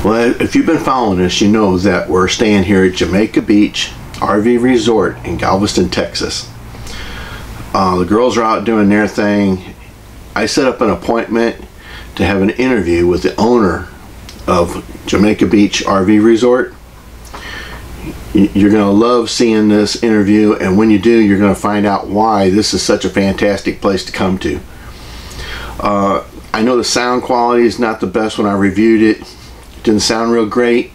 Well, if you've been following us, you know that we're staying here at Jamaica Beach RV Resort in Galveston, Texas. The girls are out doing their thing. I set up an appointment to have an interview with the owner of Jamaica Beach RV Resort. You're going to love seeing this interview, and when you do, you're going to find out why this is such a fantastic place to come to. I know the sound quality is not the best when I reviewed it. It didn't sound real great.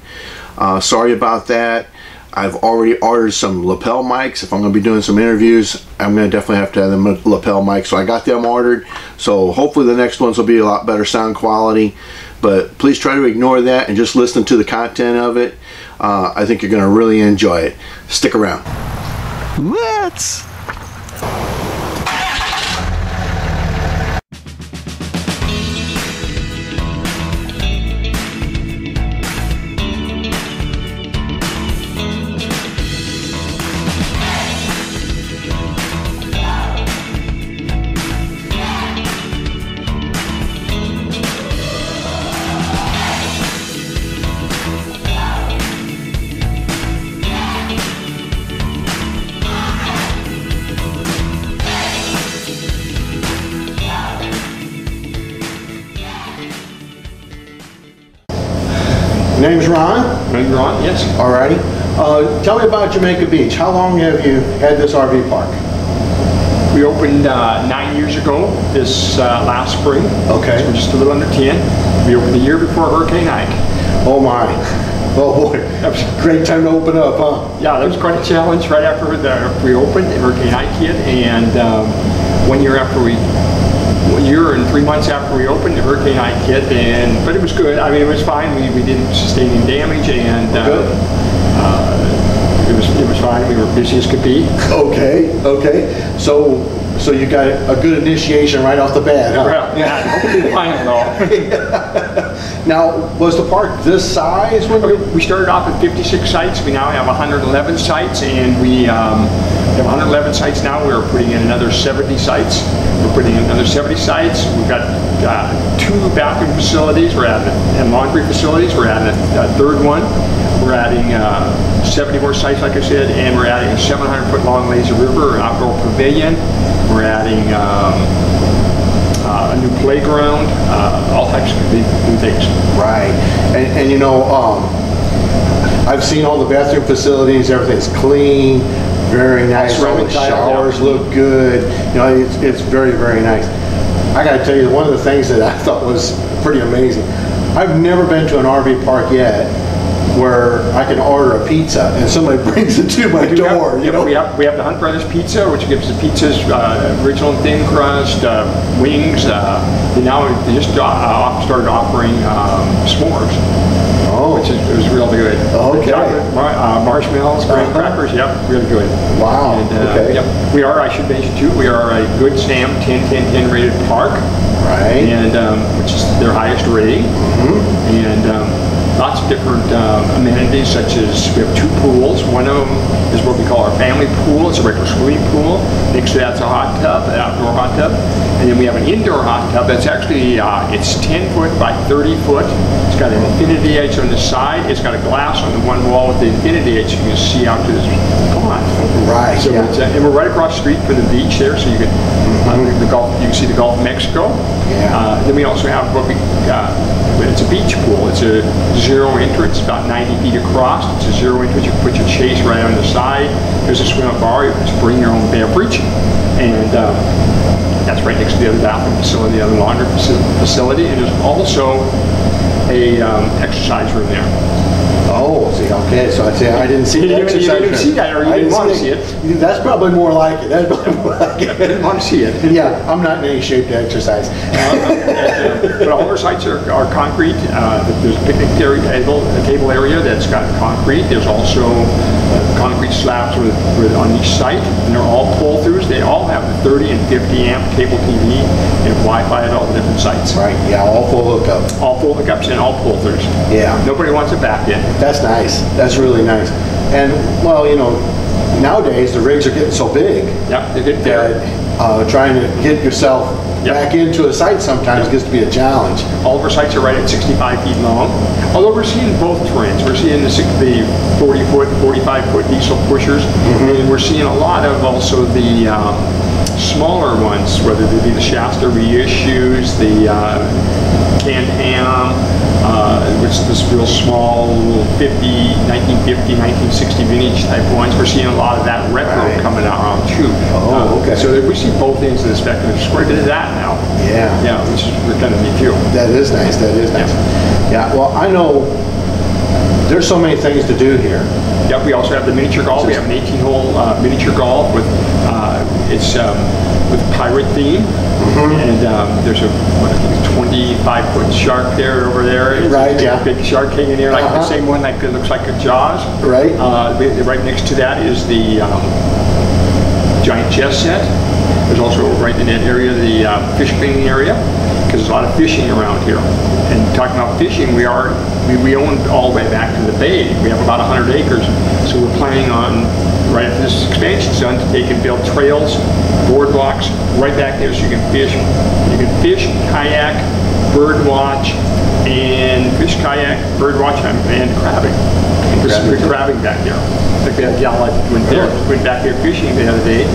Sorry about that. I've already ordered some lapel mics. If I'm going to be doing some interviews, I'm going to definitely have to have them lapel mics. So I got them ordered. So hopefully the next ones will be a lot better sound quality. But please try to ignore that and just listen to the content of it. I think you're going to really enjoy it. Stick around. Let's. Name's Ron. Name's Ron, yes. Alrighty. Tell me about Jamaica Beach. How long have you had this RV park? We opened 9 years ago, this last spring. Okay. So we're just a little under 10. We opened the year before Hurricane Ike. Oh my. Oh boy. That was a great time to open up, huh? Yeah, that was quite a challenge right after we opened. Hurricane Ike hit, and 1 year after we 1 year and 3 months after we opened, the Hurricane Ike hit, but it was good. I mean, it was fine. We didn't sustain any damage, and it was fine. We were busy as could be. Okay, okay. So you got a good initiation right off the bat, huh? Well, yeah, hopefully fine at all. Now, was the park this size? We started off at 56 sites. We now have 111 sites, and we have 111 sites now. We're putting in another 70 sites. We're putting in another 70 sites. We've got 2 bathroom facilities. We're adding and laundry facilities. We're adding a third one. We're adding 70 more sites, like I said, and we're adding a 700-foot long lazy river, an outdoor pavilion. We're adding a new playground, all types of new things. Right, and you know, I've seen all the bathroom facilities. Everything's clean, very nice. All the showers look good. You know, it's very, very nice. I got to tell you, one of the things that I thought was pretty amazing. I've never been to an RV park yet where I can order a pizza and somebody brings it to my door. You know? We have the Hunt Brothers Pizza, which gives the pizzas original thin crust, wings. Now they just started offering s'mores. Oh, which was really good. Okay. Chocolate, marshmallows, graham crackers. Yep, really good. Wow. And, okay. Yep. We are, I should mention too, we are a Good Sam 10-10-10 rated park. Right. And which is their highest rating. Mm-hmm. And lots of different amenities, such as we have 2 pools. One of them is what we call our family pool. It's a regular swimming pool. Next to that's a hot tub, an outdoor hot tub. And then we have an indoor hot tub that's actually, it's 10 foot by 30 foot. It's got an infinity edge on the side. It's got a glass on the one wall with the infinity edge. You can see out to this pond. Right. So yeah. And we're right across the street from the beach there, so you can you can see the Gulf of Mexico. Yeah. Then we also have what we it's a beach pool. It's a 0 entrance, about 90 feet across. It's a 0 entrance. You can put your chase right on the side. There's a swim-up bar. You can just bring your own beverage, and that's right next to the other bathroom facility, the other laundry facility. And there's also a exercise room there. Oh, see, okay, so I'd say I didn't see the exercise room. You didn't see that, or you didn't want to see it. That's probably more like it. That's probably more like it. I didn't want to see it. Yeah, I'm not in any shape to exercise. But all our sites are concrete. There's a picnic table area that's got concrete. There's also concrete slabs on each site, and they're all pull-throughs. They all have the 30 and 50 amp cable TV and Wi-Fi at all the different sites. Right, yeah, all full hookups. All full hookups and all pull-throughs. Yeah. Nobody wants it back in. That's nice. That's really nice. And, well, you know, nowadays the rigs are getting so big. Yep, they get there. Trying to get yourself back into a site sometimes gets to be a challenge. All of our sites are right at 65 feet long. Although we're seeing both terrains. We're seeing the 40-foot, 45-foot diesel pushers, and we're seeing a lot of also the smaller ones, whether they be the Shasta reissues, the Can-Am, which is this real small 1950, 1960 vintage type ones. We're seeing a lot of that retro coming out around too. Oh, okay. So we see both ends of the spectrum. There's quite a bit of that now. Yeah. Yeah, which is kind of neat too. That is nice. That is nice. Yeah. Well, I know there's so many things to do here. Yep. We also have the miniature golf. We have an 18-hole miniature golf with it's with pirate theme. And there's a 25-foot shark there over there. Right, yeah. Big shark hanging there, like the same one like that looks like a Jaws. Right. Right next to that is the giant chess set. There's also right in that area the fish cleaning area, because there's a lot of fishing around here. And talking about fishing, we own all the way back to the bay. We have about 100 acres, so we're planning on, right after this expansion's done, to take and build trails, boardwalks right back there, so you can fish. You can fish, kayak, bird watch, and crabbing. There's crabbing back there. Like we had a gal that went back there fishing the other day,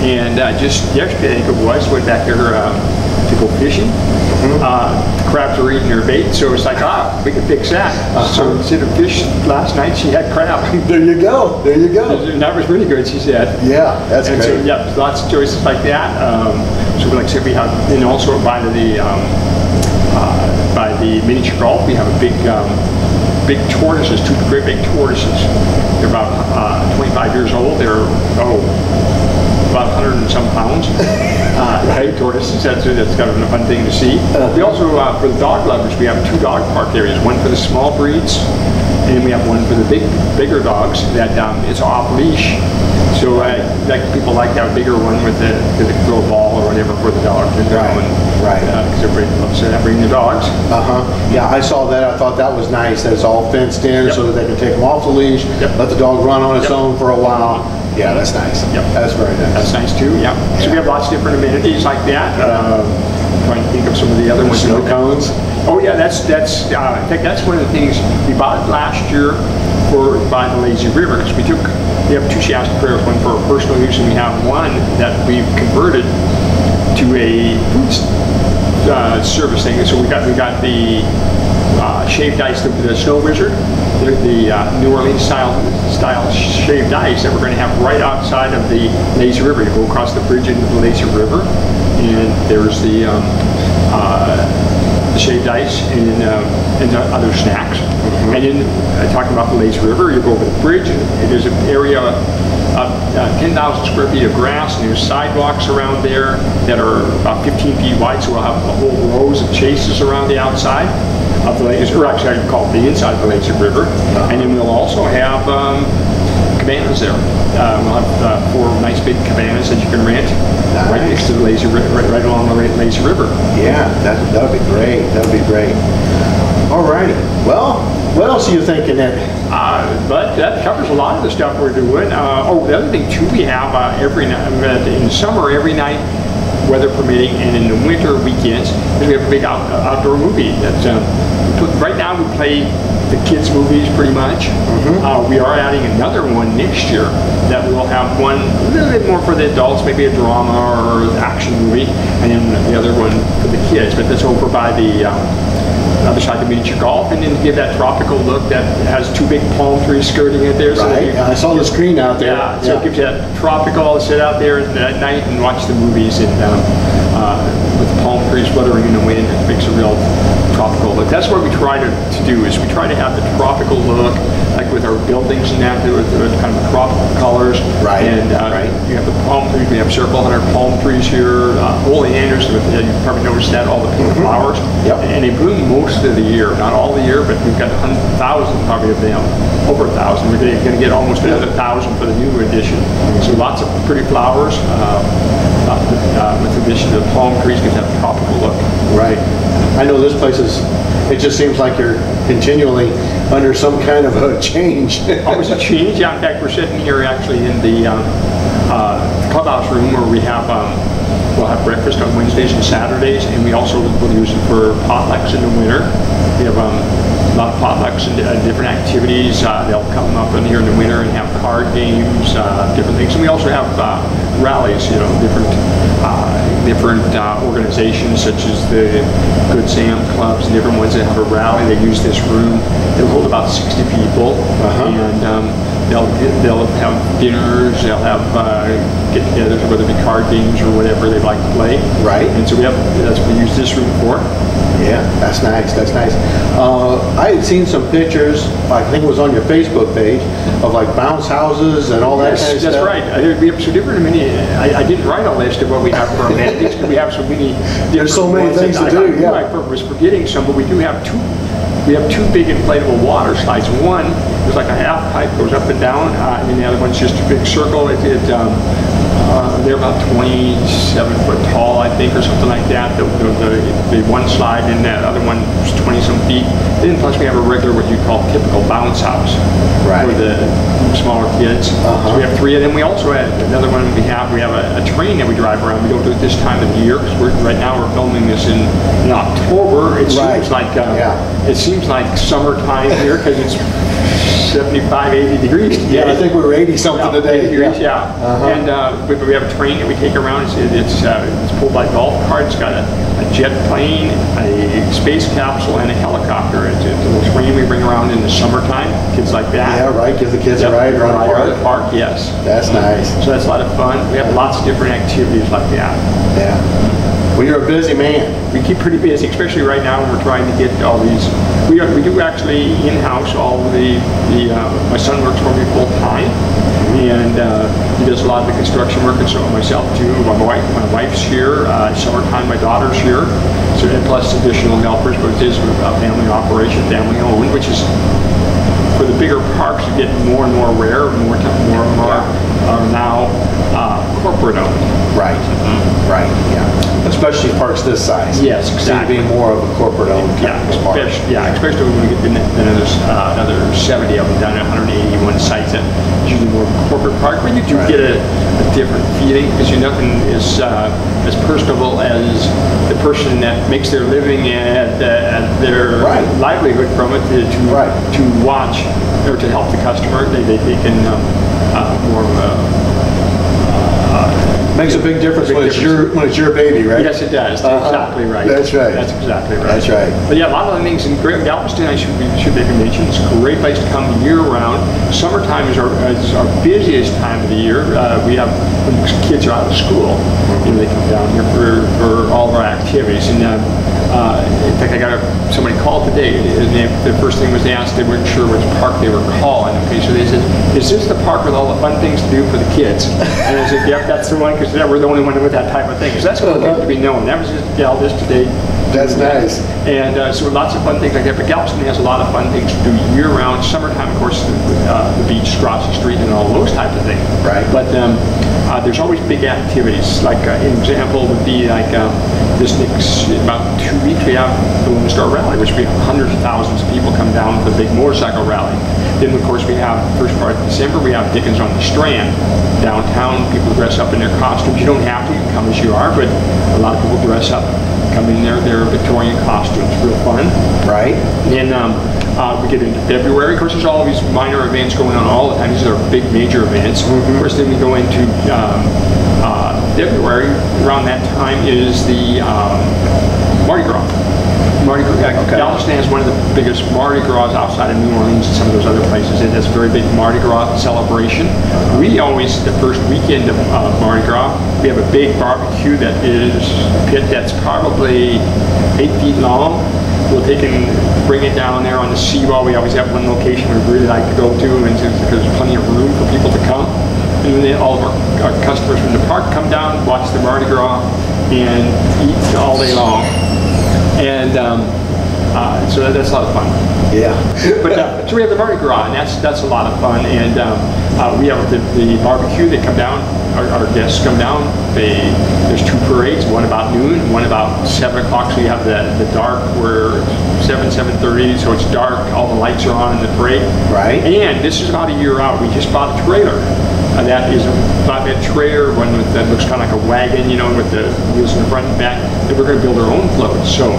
and just yesterday I think it was, went back there to go fishing. Crabs were eating her bait, so it's like, we can fix that. So instead of fish last night, she had crab. There you go. There you go. And that was really good, she said. Yeah, that's great. So, yeah, lots of choices like that. So like I said, we have, and also by the miniature golf, we have a big tortoises, two great big tortoises. They're about 25 years old. They're about 100 and some pounds. Right, tortoises. That's kind of a fun thing to see. We also, for the dog lovers, we have 2 dog park areas. One for the small breeds, and we have one for the bigger dogs that it's off leash. So people like that bigger one with the throw a ball or whatever for the dog. Right. Because everybody loves to bring the dogs. Yeah, I saw that. I thought that was nice. That it's all fenced in so that they can take them off the leash, let the dog run on its own for a while. Yeah, that's nice. That's very nice. That's nice too. Yeah. So we have lots of different amenities like that. Trying to think of some of the other ones. Snow cones. Oh yeah, that's in fact that's one of the things we bought last year by the Lazy River, because we have 2 Shasta trails, one for our personal use, and we have one that we've converted to a food service thing. So we got the shaved ice, the Snow Wizard, the New Orleans style shaved ice that we're going to have right outside of the Lazy River. You go across the bridge into the Lazy River, and there's the shaved ice and other snacks. And then talking about the Lazy River, you go over the bridge, and there's an area of 10,000 square feet of grass, and there's sidewalks around there that are about 15 feet wide, so we'll have whole rows of chases around the outside of the Lazy, or actually I'd call it the inside of the Lazy River. And then we'll also have cabanas there. We'll have 4 nice big cabanas that you can rent right next to the Lazy River, right along the Lazy River. Yeah, that would be great. That would be great. All righty. Well, what else are you thinking, Ed? But that covers a lot of the stuff we're doing. The other thing too, we have every night, in the summer, every night, weather permitting, and in the winter weekends, we have a big outdoor movie. That's right now we play the kids' movies pretty much. We are adding another one next year that we'll have one a little bit more for the adults, maybe a drama or action movie, and then the other one for the kids. But that's over by the other side of the miniature golf, and then give that tropical look that has 2 big palm trees skirting it there. So I saw the screen out there. So it gives you that tropical, sit out there at night and watch the movies, and with the palm trees fluttering in the wind, it makes a real tropical look. That's what we try to do, is we try to have the tropical look, like with our buildings and that, with kind of tropical colors. And you have the palm trees. We have several hundred palm trees here. Oleanders, you probably noticed that, all the pink flowers. And they bloom most of the year, not all the year, but we've got 100,000 probably of them, over 1,000. We're going to get almost another 1,000 for the new edition. So lots of pretty flowers. With the addition to the palm trees, gives that tropical look. Right. I know this place is, it just seems like you're continually under some kind of a change. Always a change. Yeah, in fact, we're sitting here actually in the clubhouse room where we have we'll have breakfast on Wednesdays and Saturdays, and we also will use it for potlucks in the winter. We have a lot of potlucks and different activities. They'll come up in here in the winter and have card games, different things. And we also have rallies, you know, different organizations such as the Good Sam clubs and different ones that have a rally. They use this room. They'll hold about 60 people, and they'll have dinners. They'll have get-togethers, whether it be card games or whatever they like to play. Right. And so that's what we use this room for. Yeah, that's nice. That's nice. I had seen some pictures, I think it was on your Facebook page, of like bounce houses and all that kind of stuff. That's right. We have so different many. I didn't write a list of what we have for amenities because we have so many. There's so many things to do. Yeah. I was forgetting some, but we do have two. We have two big inflatable water slides. One is like a half pipe, goes up and down, and the other one's just a big circle. They're about 27 foot tall, I think, or something like that. The one slide and that other one is 20-some feet. Then plus we have a regular, what you call typical bounce house for the smaller kids. So we have three of them. We also have another one we have a train that we drive around. We don't do it this time of the year because right now we're filming this in October. It seems like it seems like summertime here because it's 75, 80 degrees. Yeah, I think we were 80 something today. 80 degrees, and we have a train that we take around. It's pulled by golf carts. It's got a jet plane, a space capsule, and a helicopter. It's a little train we bring around in the summertime. Kids like that. Yeah, right. Give the kids a ride around the park. Yes. That's nice. So that's a lot of fun. We have lots of different activities like that. Yeah. Well, you're a busy man. We keep pretty busy, especially right now when we're trying to get all these. We do actually in-house all my son works for me full time, and he does a lot of the construction work, and so myself too. My wife's here. Summertime, my daughter's here. So and plus additional helpers, but it is a family operation, family owned, which is for the bigger parks you get more and more rare, more and more are now corporate owned. Right. Right. Yeah. Especially parks this size. Yes, exactly. Seem to be more of a corporate owned kind of park. Especially when we get another 70 of them down at 181 sites. It's usually more of a corporate park, but you do get a different feeling because nothing is as personable as the person that makes their living and their livelihood from it to watch or to help the customer. They can more of a makes a big difference when it's your baby, right? Yes, it does. That's exactly right. That's right. That's exactly right. That's right. But yeah, a lot of the things in Galveston, I should make a mention. It's a great place to come year round. Summertime is our busiest time of the year. We have when kids are out of school, they come down here for all of our activities. And in fact, I got somebody called today. And the first thing was they asked, they weren't sure which park they were calling. Okay, so they said, "Is this the park with all the fun things to do for the kids?" And I said, "Yep, that's the one." Because we're the only one with that type of thing. So that's good to be known. That was just Galveston today. That's nice. And so lots of fun things like that. But Galveston has a lot of fun things to do year-round. Summertime, of course, the beach across the street and all those types of things. Right. But there's always big activities. Like an example would be like this next about 2 weeks we have the Lone Star Rally, which we have hundreds of thousands of people come down for the big motorcycle rally. Then, of course, we have first part of December. We have Dickens on the Strand. Downtown, people dress up in their costumes. You don't have to, you can come as you are, but a lot of people dress up, come in their Victorian costumes. Real fun. Right. And we get into February. Of course, there's all these minor events going on all the time. These are big major events. Of course, then we go into February. Around that time is the Mardi Gras. Galveston has one of the biggest Mardi Gras outside of New Orleans and some of those other places. It has a very big Mardi Gras celebration. We always, the first weekend of Mardi Gras, we have a big barbecue that is a pit that's probably 8 feet long. We'll take and bring it down there on the seawall. We always have one location we really like to go to and because there's plenty of room for people to come. And then all of our customers from the park come down, watch the Mardi Gras, and eat all day long. And so that's a lot of fun. Yeah. But so we have the Mardi Gras, and that's a lot of fun. And we have the barbecue. They come down. Our guests come down. There's 2 parades. One about noon, one about 7 o'clock. So you have the dark where 7:30. So it's dark. All the lights are on in the parade. Right. And this is about a year out. We just bought a trailer. That is a flatbed trailer, one that looks kind of like a wagon, you know, with the wheels in the front and back. And we're going to build our own floats. So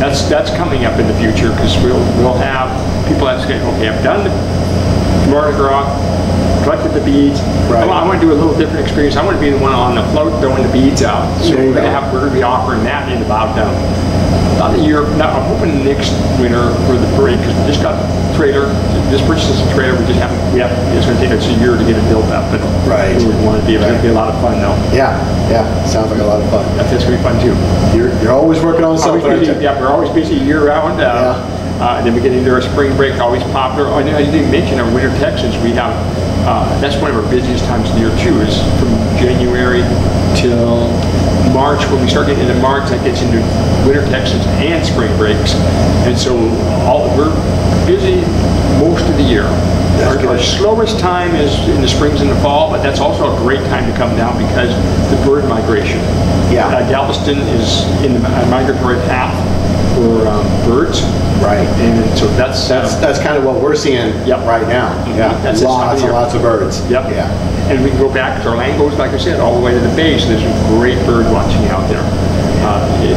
that's coming up in the future, because we'll have people that say, okay, I've done the Mardi Gras, collected the beads. Right. I want to do a little different experience. I want to be the one on the float throwing the beads out. So we're going to be offering that in about a year. Now I'm hoping next winter for the parade, because we just got the trailer. This purchase is a trailer. We just haven't. It's going to take us a year to get it built up. But right. We want to be. It's going to be a lot of fun, though. Yeah. Sounds like a lot of fun. That's going to be fun too. You're always working on something. Yeah, we're always busy year round. And then we get into our spring break, always popular. I didn't mention our winter Texans. We have. That's one of our busiest times of the year too. Is from January till March. When we start getting into March, that gets into winter Texans and spring breaks. And so we're busy most of the year. Our slowest time is in the springs and the fall, but that's also a great time to come down because the bird migration. Yeah. Galveston is in the migratory path for birds. Right. And so that's kind of what we're seeing right now. Yeah. That's lots and lots of birds. Yep. Yeah. And we can go back to our land goes, like I said, all the way to the bay. So there's great bird watching out there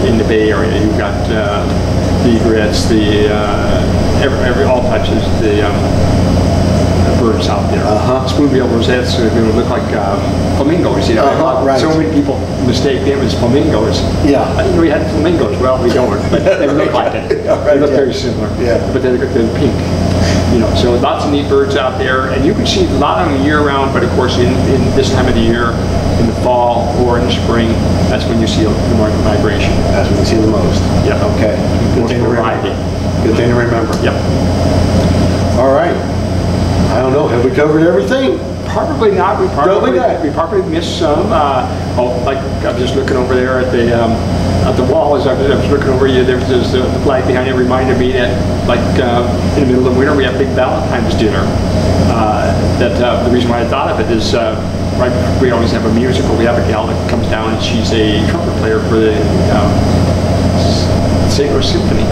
in the Bay Area. You've got the egrets, all types of birds out there. Spoonbill rosettes look like flamingos. You know, right. So many people mistake them as flamingos. Yeah. I didn't know we had flamingos. Well, we don't, but they look like it. They look very similar. Yeah. But they're pink. You know, so lots of neat birds out there, and you can see a lot of them year round. But of course, in this time of the year, in the fall or in the spring, that's when you see the migration. That's when you see the most. Yeah. Okay. Good thing to remember. Good thing to remember. Yep. All right. I don't know. Have we covered everything? Probably not. We probably missed some. Like I was just looking over there at the wall as I was looking over you. There was the flag behind it reminded me that, like in the middle of winter, we have big Valentine's dinner. The reason why I thought of it is right. We always have a musical. We have a gal that comes down and she's a trumpet player for the St. Louis Symphony.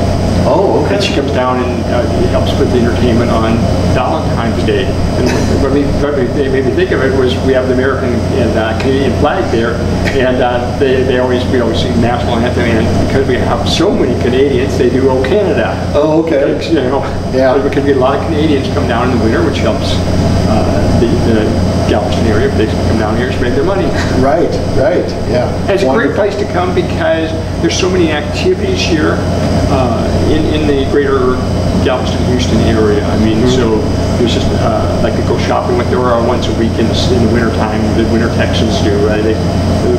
Oh, okay. And she comes down and helps with the entertainment on Valentine's Day. And what made me think of it was we have the American and Canadian flag there, and we always sing national anthem. And because we have so many Canadians, they do "O Canada." Oh, okay. You know, yeah. Because we get a lot of Canadians come down in the winter, which helps the Galveston area. They come down here to spend their money. Right. Yeah. And it's a great place to come because there's so many activities here in the greater Galveston, Houston area. I mean, so there's just like to go shopping with Dora once a week in the winter time. The winter Texans do. They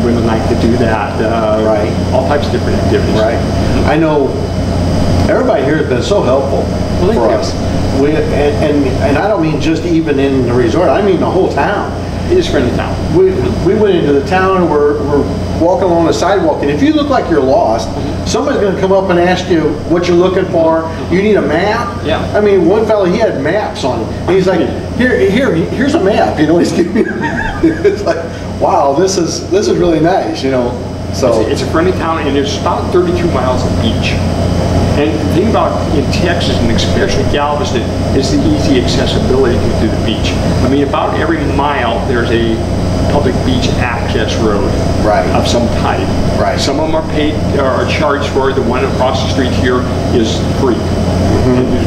women like to do that. Right. All types of different activities. Right. I know everybody here has been so helpful for us. And I don't mean just even in the resort. I mean the whole town. It is a friendly town. We went into the town and we're walking along the sidewalk, and if you look like you're lost, somebody's going to come up and ask you what you're looking for. You need a map? Yeah. I mean, one fellow, he had maps on him. And he's like, here's a map. You know, he's giving me. It's like, wow, this is really nice. You know, so it's a friendly town, and there's about 32 miles of beach. And the thing about in Texas, and especially Galveston, is the easy accessibility to the beach. I mean, about every mile there's a public beach access road of some type. Right. Some of them are paid or charged for. The one across the street here is free,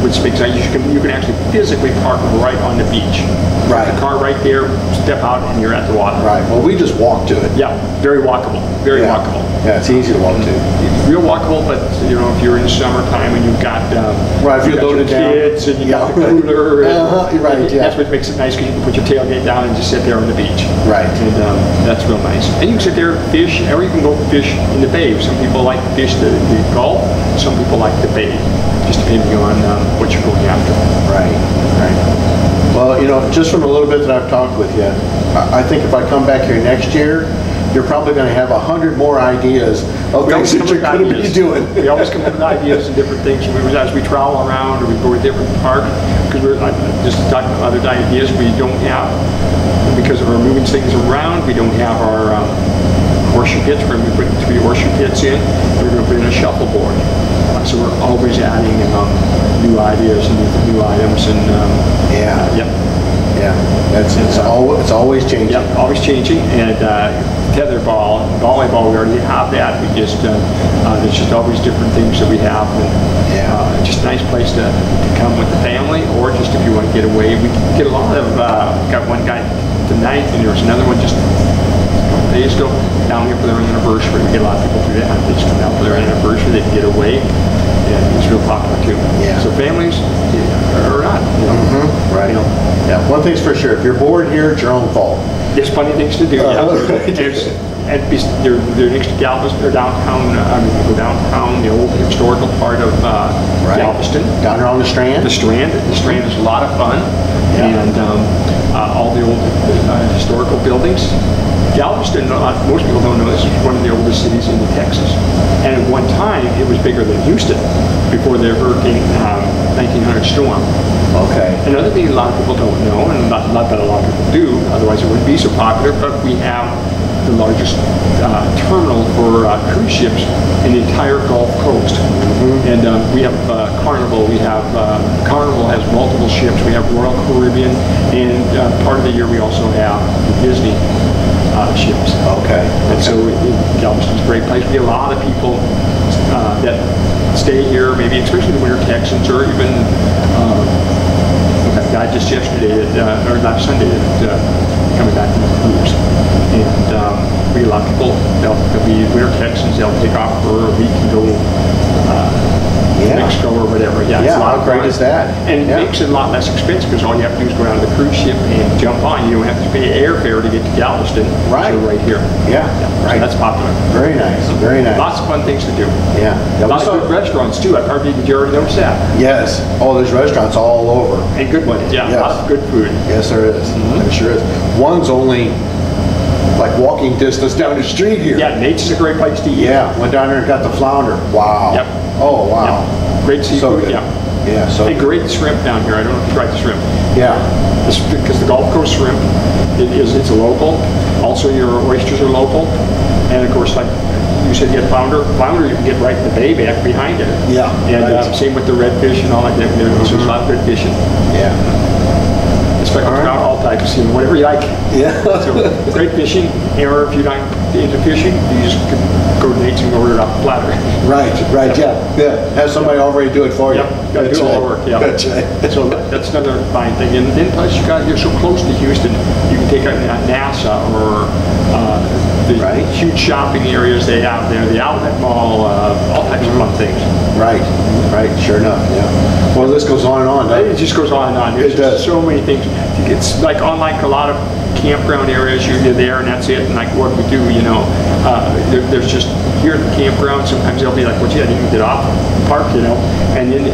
which makes sense. You can actually physically park right on the beach. Right. The car right there, step out, and you're at the water. Right. Well, we just walked to it. Yeah. Very walkable. Very walkable. Yeah, it's easy to walk to. Real walkable, but you know, if you're in the summertime and you've got if you're loaded down, kids and you got the cooler, that's what makes it nice because you can put your tailgate down and just sit there on the beach. Right. And that's real nice. And you can sit there, fish, or you can go fish in the bay. Some people like to fish the Gulf. Some people like the bay, just depending on what you're going after. Right. Well, you know, just from a little bit that I've talked with you, I think if I come back here next year, you're probably going to have 100 more ideas of things that you're going to be doing. We always come up with ideas and different things. As we travel around or we go to different parks, because we're just talking about other ideas we don't have, because of our moving things around, we don't have our horseshoe pits. We're going to put 3 horseshoe pits in. We're going to put in a shuffleboard. So we're always adding new ideas and new items, and yep. Yeah, it's always changing. Yep, always changing. And tetherball, volleyball, we already have that. We just there's just always different things that we have, and just a nice place to come with the family, or just if you want to get away. We get a lot of. Got one guy tonight, and there was another one just a couple days ago down here for their anniversary. We get a lot of people do that. They just come out for their anniversary. They can get away. Yeah, it's real popular too. Yeah. So families or not, right. Yeah. One thing's for sure: if you're bored here, it's your own fault. There's plenty of things to do. They're next to Galveston or downtown. You go downtown, the old historical part of Galveston. Down there on the Strand. The Strand is a lot of fun, and all the old historical buildings. Galveston, most people don't know this, is one of the oldest cities in Texas. And at one time, it was bigger than Houston before the Hurricane 1900 storm. Okay. Another thing a lot of people don't know, and not that a lot of people do, otherwise it wouldn't be so popular, but we have the largest terminal for cruise ships in the entire Gulf Coast. And we have Carnival. We have Carnival has multiple ships. We have Royal Caribbean, and part of the year we also have the Disney ships. Okay. And so Galveston's a great place. We get a lot of people that stay here, maybe especially the winter Texans, or even we had a guy just yesterday, or last Sunday, coming back from the cruise. And we get a lot of people, they'll be winter Texans, they'll take off for a week and go Mexico or whatever. Yeah, it's a lot how great is that? And it makes it a lot less expensive, because all you have to do is go down to the cruise ship and jump on. You don't have to pay airfare to get to Galveston. Right. So right here. Yeah, right. So that's popular. Very nice, very nice. Lots of fun things to do. Yeah. Lots of good restaurants too. Did you already notice that? Yes. Oh, there's restaurants all over. And good ones. Yeah, yes. A lot of good food. Yes, there is. There sure is. One's only like walking distance down the street here. Yeah, Nate's is a great place to eat. Yeah, went down there and got the flounder. Wow. Yep. Oh, wow. Yep. Great seafood. So good. Yeah, so and great shrimp down here. I don't know if you tried the shrimp. Yeah. Because the Gulf Coast shrimp, it's a local. Also, your oysters are local. And of course, like you said, you get flounder. Flounder you can get right in the bay back behind it. Yeah. And same with the redfish and all that. There's a lot of good fishing. Yeah. Speckled trout, all types, whatever you like. Yeah. So great fishing, or if you're not into fishing, you just go to Nate's and order it off the platter. Right, yeah. Have somebody already do it for you. Yep, got to do all the work, yeah. That's right. So that's another fine thing. And then plus you're so close to Houston, you can take out NASA or the huge shopping areas they have there, the outlet mall, all types of fun things. Right, sure enough, yeah. Well, this goes on and on, doesn't it? It just goes on and on. There's just so many things. It's like unlike a lot of campground areas, you're there and that's it. And like what we do, there's just here at the campground, sometimes they'll be like, well, gee, I didn't even get off the park, and then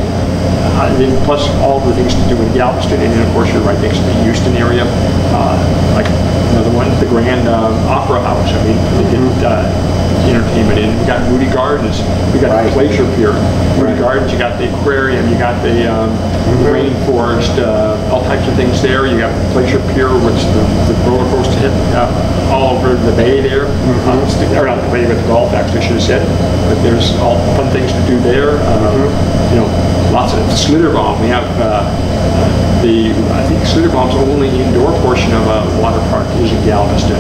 plus all the things to do in Galveston, and then of course you're right next to the Houston area, like another one, the Grand Opera House. I mean, they get entertainment in. We got Moody Gardens. We got the Glacier Pier. Moody Gardens. You got the aquarium. You got the rainforest. All types of things there. You got Glacier Pier, which the roller coaster hit all over the bay there. Or not the bay, but the Gulf, actually, I should have said. But there's all fun things to do there. Lots of Slitterbomb. We have I think Slitterbomb's only indoor portion of a water park is in Galveston.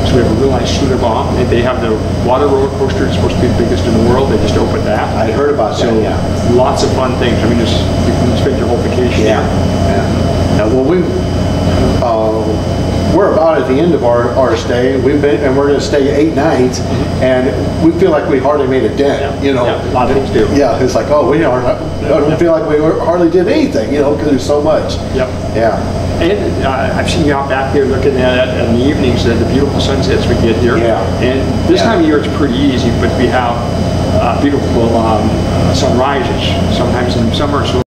So we have a real nice Slitterbomb. They have the water roller coaster. It's supposed to be the biggest in the world. They just opened that. I heard about that, yeah. Lots of fun things. I mean, you can spend your whole vacation there. Now, well, we're about at the end of our stay. We're going to stay 8 nights, and we feel like we hardly made a dent. Yeah, a lot of things do. Yeah, it's like, oh, I don't feel like we hardly did anything, because there's so much. Yep. Yeah. And I've seen you out back here looking at it in the evenings, the beautiful sunsets we get here. Yeah. And this time of year it's pretty easy, but we have beautiful sunrises. Sometimes in summer, so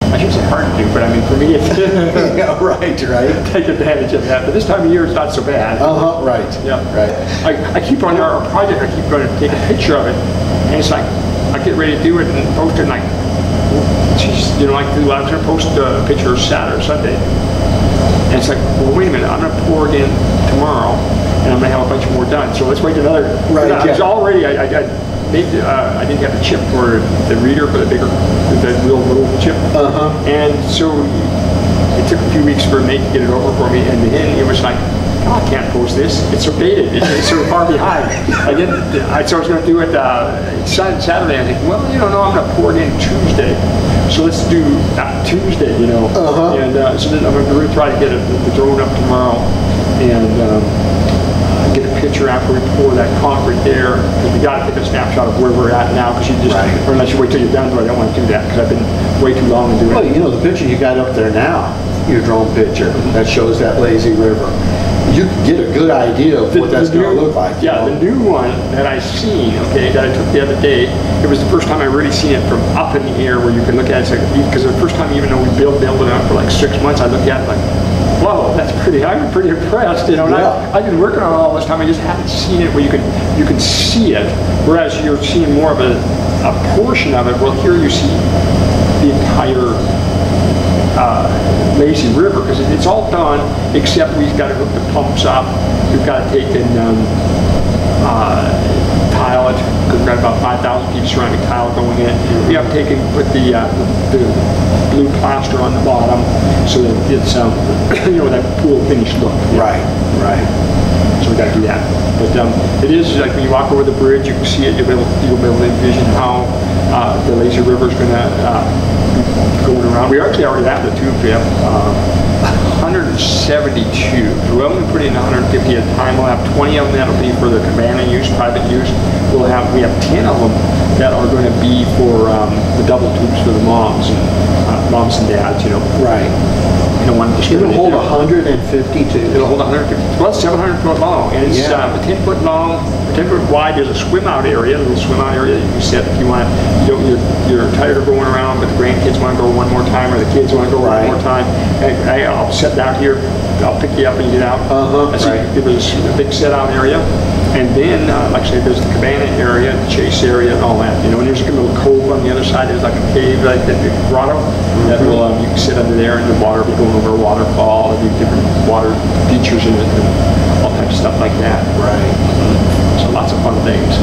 I should say hard to do, but I mean for me it's yeah, right. Take advantage of that. But this time of year it's not so bad. Right. Yeah. Right. I keep on our project. I keep going to take a picture of it, and it's like I get ready to do it and post it, and like, geez, like I was going to post a picture Saturday or Sunday. And it's like, well, wait a minute, I'm going to pour again tomorrow, and I'm going to have a bunch more done. So let's wait another. Right. I was already, I didn't have a chip for the reader, for the real little chip. And so it took a few weeks for Nate to get it over for me, and then it was like, oh, I can't post this. It's so dated. It's so far behind. So I was going to do it Saturday. I think, well, you know, no, I'm going to pour it in Tuesday. So let's do Tuesday, you know. And so then I'm going to really try to get the drone up tomorrow and get a picture after we pour that concrete there, because we got to take a snapshot of where we're at now, because you just, or unless you wait till you're done, but I don't want to do that because I've been way too long to do it. Well, you know, the picture you got up there now, your drone picture, that shows that lazy river. You can get a good idea of what that's going to look like. Yeah, the new one that I seen, okay, that I took the other day, it was the first time I really seen it from up in the air where you can look at it, because the first time, even though we built it up for like 6 months, I looked at it like, whoa, that's pretty, I'm pretty impressed, you know, and I've been working on it all this time, I just haven't seen it where you can see it, whereas you're seeing more of a portion of it. Well, here you see the entire lazy river, because it's all done except we've got to hook the pumps up. We've got to take and tile it, because we've got about 5,000 feet of ceramic tile going in. We have to take and put the blue plaster on the bottom so that it's you know, that pool finish look. Right. So we got to do that. But it is like when you walk over the bridge, you can see it. You'll be able to envision how the lazy river is going to going around. We actually already have the tubes. We have 172. We're only putting in 150 at a time. We'll have 20 of them that'll be for the cabana use, private use. We have 10 of them that are going to be for the double tubes for the moms and dads. You know. Right. You don't want to It'll hold 150 tubes. It'll hold 150. Well, it's 700 foot long, and it's 10 foot long, 10 foot wide. There's a swim out area, a little swim out area that you can set if you want. You're tired of going around, but the grandkids want to go one more time, or the kids want to go one more time. I'll set down here. I'll pick you up and get out. It was a big set out area. And then, like I say, there's the cabana area, the chase area, and all that. You know, and there's a little cove on the other side. There's like a cave, like the grotto. That will you can sit under there, and the water will be going over a waterfall. There'll be different water features in it, and all types of stuff like that. Right. So lots of fun things.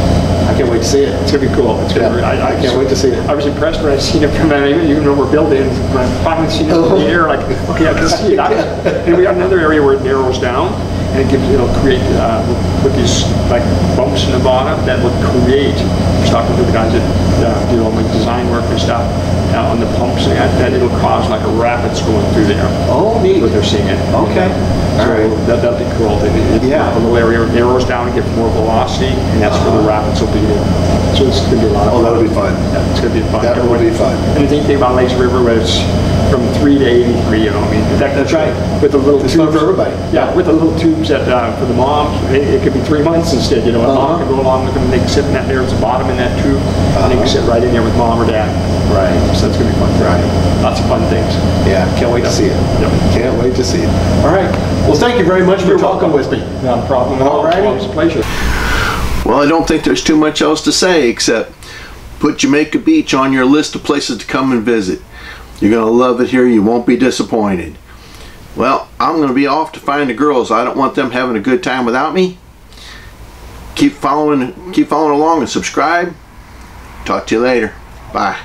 I can't wait to see it. It's gonna be cool. It's gonna be, I can't wait to see it. I was impressed when I seen it from that, even though we're building. When I finally seen it in the air, like, okay, I can see it. And we have another area where it narrows down. And it'll create, with these like bumps in the bottom, that will create, I was talking to the guys that do all my design work and stuff, on the pumps, that it'll cause like a rapids going through there. Oh, neat. What they're seeing it. Okay. So that'll be cool. A little area narrows down and gets more velocity, and that's where the rapids will be there. So it's going to be a lot of fun. that'll be fun. Yeah, it's going to be fun. That will be fun. And the thing about Lazy River was from 3 to 83, you know, I mean, that's right. With the little it's tubes. fun for everybody. Yeah, with the little tubes that, for the moms, it could be 3 months instead, you know, a mom can go along with them, and they can sit in that there, it's a bottom in that tube, and they can sit right in there with mom or dad. Right. So it's going to be fun. Right. Lots of fun things. Yeah, can't wait to see it. Yep. Can't wait to see it. All right. Well, thank you very much for talking with me. Not a problem at all. Alrighty. It's a pleasure. Well, I don't think there's too much else to say except put Jamaica Beach on your list of places to come and visit. You're going to love it here. You won't be disappointed. Well, I'm going to be off to find the girls. I don't want them having a good time without me. Keep following along and subscribe. Talk to you later. Bye.